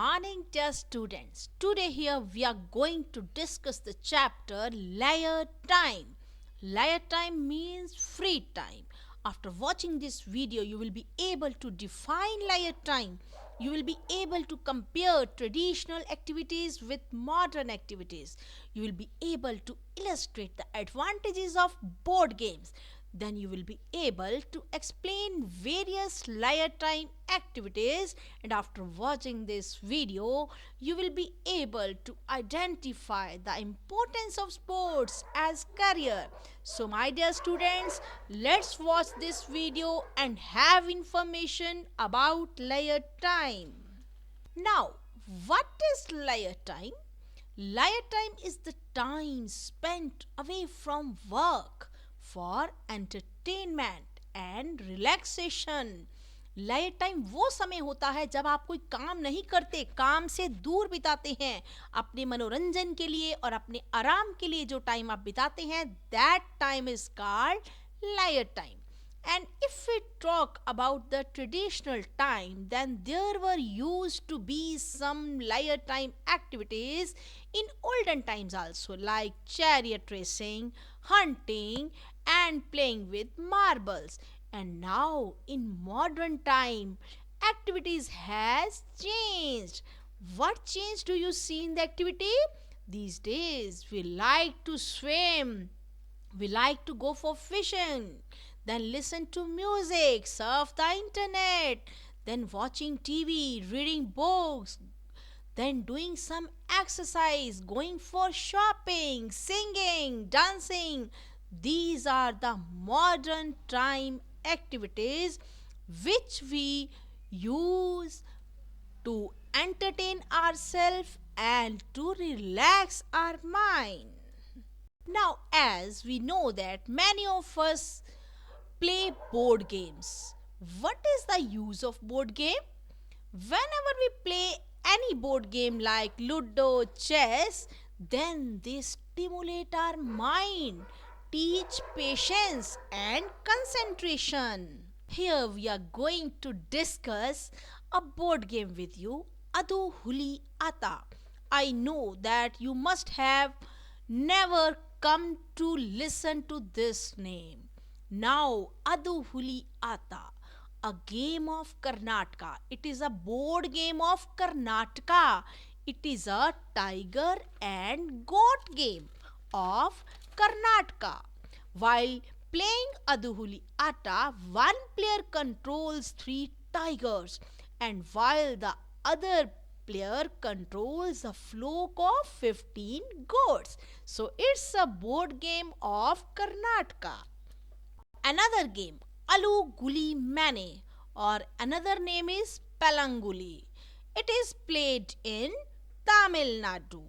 morning, dear students. Today here we are going to discuss the chapter Layer Time. Layer time means free time. After watching this video, you will be able to define layer time. You will be able to compare traditional activities with modern activities. You will be able to illustrate the advantages of board games. Then you will be able to explain various layer time activities, and after watching this video you will be able to identify the importance of sports as career. So my dear students, let's watch this video and have information about layer time. Now, what is layer time? Layer time is the time spent away from work for entertainment and relaxation. लायर time वो समय होता है जब आप कोई काम नहीं करते, काम से दूर बिताते हैं, अपने मनोरंजन के लिए और अपने आराम के लिए जो टाइम आप बिताते हैं, दैट टाइम इज कॉल्ड लायर time. And if we talk about the traditional time, then there were used to be some layer time activities in olden times also, like chariot racing, hunting, and playing with marbles. And now in modern time, activities has changed. What change do you see in the activity? These days we like to swim, we like to go for fishing, then listen to music, surf the internet, then watching TV, reading books, then doing some exercise, going for shopping, singing, dancing. These are the modern time activities which we use to entertain ourselves and to relax our mind. Now, as we know that many of us play board games. What is the use of board game? Whenever we play any board game like Ludo, chess, then they stimulate our mind, teach patience and concentration. Here we are going to discuss a board game with you, Adu Huli Ata. I know that you must have never come to listen to this name. Now, Adu Huli Ata, a game of Karnataka. It is a board game of Karnataka. It is a tiger and goat game of Karnataka. While playing Adu Huli Ata, one player controls 3 tigers, and while the other player controls a flock of 15 goats. So it's a board game of Karnataka. Another game, Alu Guli Mane, or another name is Palanguli. It is played in Tamil Nadu.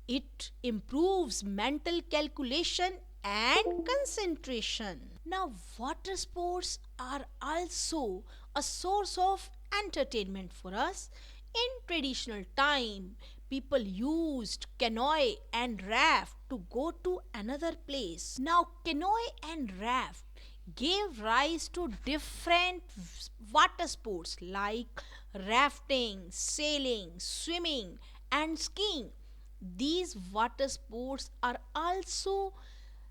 It improves mental calculation and concentration. Now, water sports are also a source of entertainment for us. In traditional time, people used canoe and raft to go to another place. Now, canoe and raft gave rise to different water sports like rafting, sailing, swimming, and skiing. These water sports are also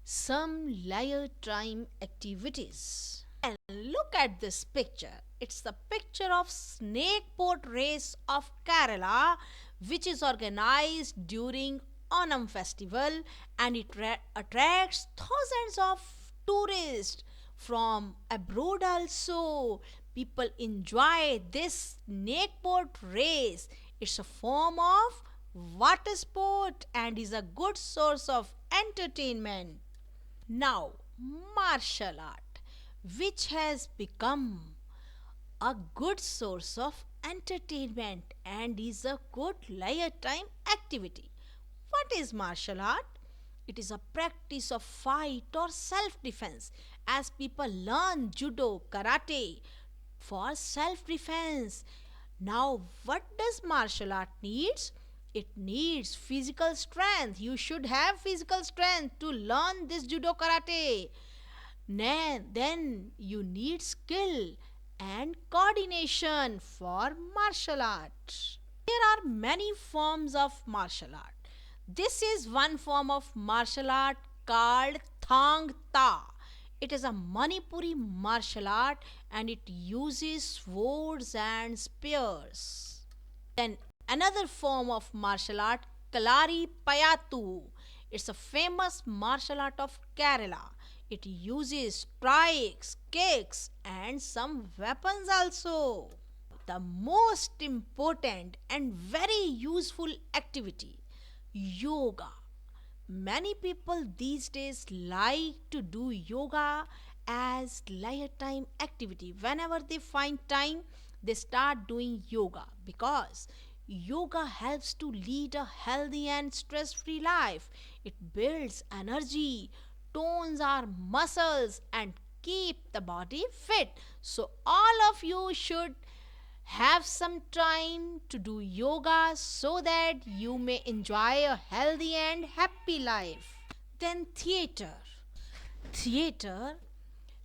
some layer time activities. And look at this picture. It's the picture of snake boat race of Kerala, which is organized during Onam festival, and it attracts thousands of tourists from abroad also. People enjoy this snake boat race. It's a form of water sport and is a good source of entertainment. Now, martial art, which has become a good source of entertainment and is a good layer time activity. What is martial art? It is a practice of fight or self-defense, as people learn judo, karate for self-defense. Now, what does martial art needs? It needs physical strength. You should have physical strength to learn this judo, karate. Then you need skill and coordination for martial arts. There are many forms of martial art. This is one form of martial art called Thang Ta. It is a Manipuri martial art and it uses swords and spears. Then another form of martial art, Kalari Payattu. It's a famous martial art of Kerala. It uses strikes, kicks, and some weapons also. The most important and very useful activity, yoga. Many people these days like to do yoga as leisure time activity. Whenever they find time, they start doing yoga because yoga helps to lead a healthy and stress-free life. It builds energy, tones our muscles and keep the body fit. So all of you should have some time to do yoga so that you may enjoy a healthy and happy life. Then theatre. Theatre,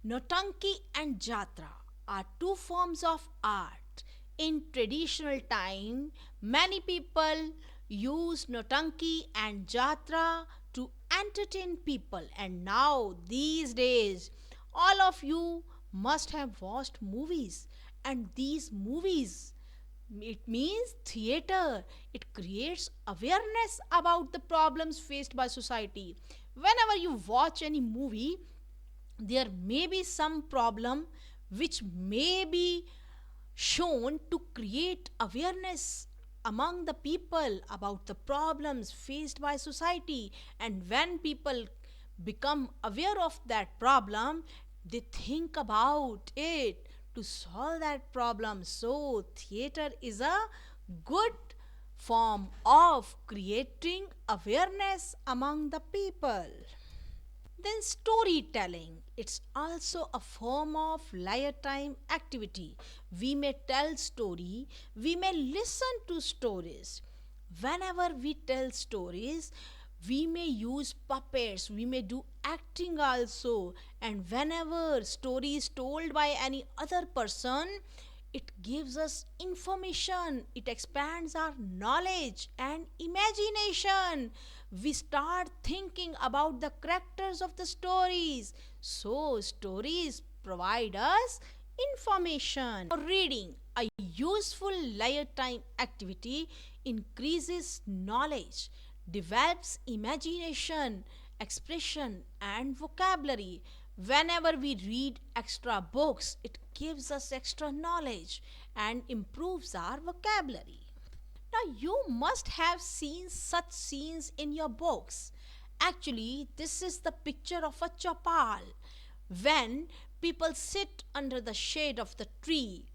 Notanki and Jatra are two forms of art. In traditional time, many people use Notanki and Jatra to entertain people, and now these days all of you must have watched movies, and these movies, it means theater, it creates awareness about the problems faced by society. Whenever you watch any movie, there may be some problem which may be shown to create awareness among the people about the problems faced by society. And when people become aware of that problem, they think about it to solve that problem. So theater is a good form of creating awareness among the people. Then storytelling. It's also a form of leisure time activity. We may tell story, we may listen to stories. Whenever we tell stories, we may use puppets, we may do acting also. And whenever story is told by any other person, it gives us information, it expands our knowledge and imagination. We start thinking about the characters of the stories. So, stories provide us information. Reading, a useful leisure time activity, increases knowledge, develops imagination, expression, and vocabulary. Whenever we read extra books, it gives us extra knowledge and improves our vocabulary. Now, you must have seen such scenes in your books. Actually, this is the picture of a chopal. When people sit under the shade of the tree,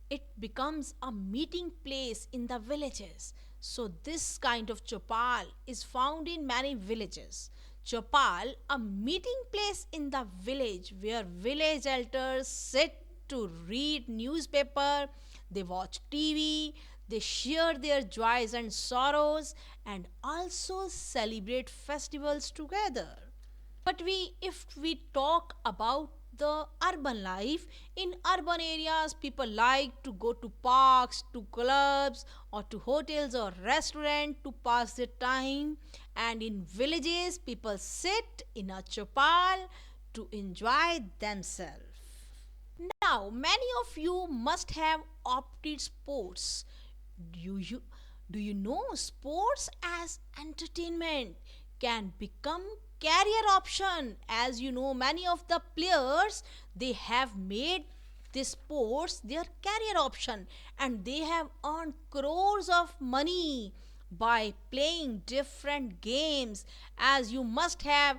it becomes a meeting place in the villages. So, this kind of chopal is found in many villages. Chopal, a meeting place in the village where village elders sit to read newspaper, they watch TV, they share their joys and sorrows and also celebrate festivals together. But if we talk about the urban life, in urban areas people like to go to parks, to clubs or to hotels or restaurants to pass their time, and in villages people sit in a chopal to enjoy themselves. Now, many of you must have opted sports. Do you know sports as entertainment can become career option? As you know, many of the players, they have made this sports their career option and they have earned crores of money by playing different games. As you must have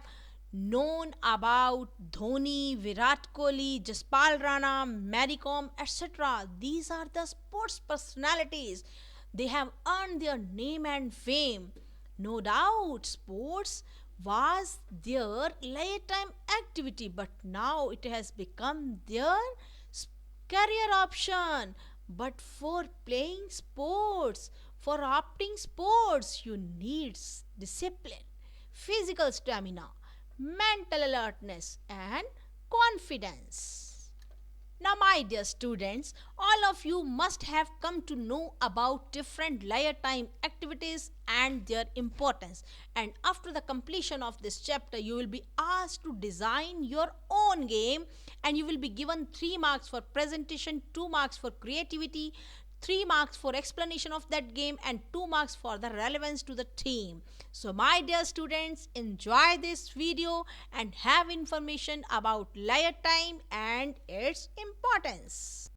known about Dhoni, Virat Kohli, Jaspal Rana, Mary Kom, etc. These are the sports personalities. They have earned their name and fame. No doubt, sports was their lifetime activity, but now it has become their career option. But for playing sports, for opting sports, you need discipline, physical stamina, mental alertness, and confidence. Now, my dear students, all of you must have come to know about different layer time activities and their importance. And after the completion of this chapter, you will be asked to design your own game, and you will be given 3 marks for presentation, 2 marks for creativity, 3 marks for explanation of that game, and 2 marks for the relevance to the theme. So, my dear students, enjoy this video and have information about layer time and its importance.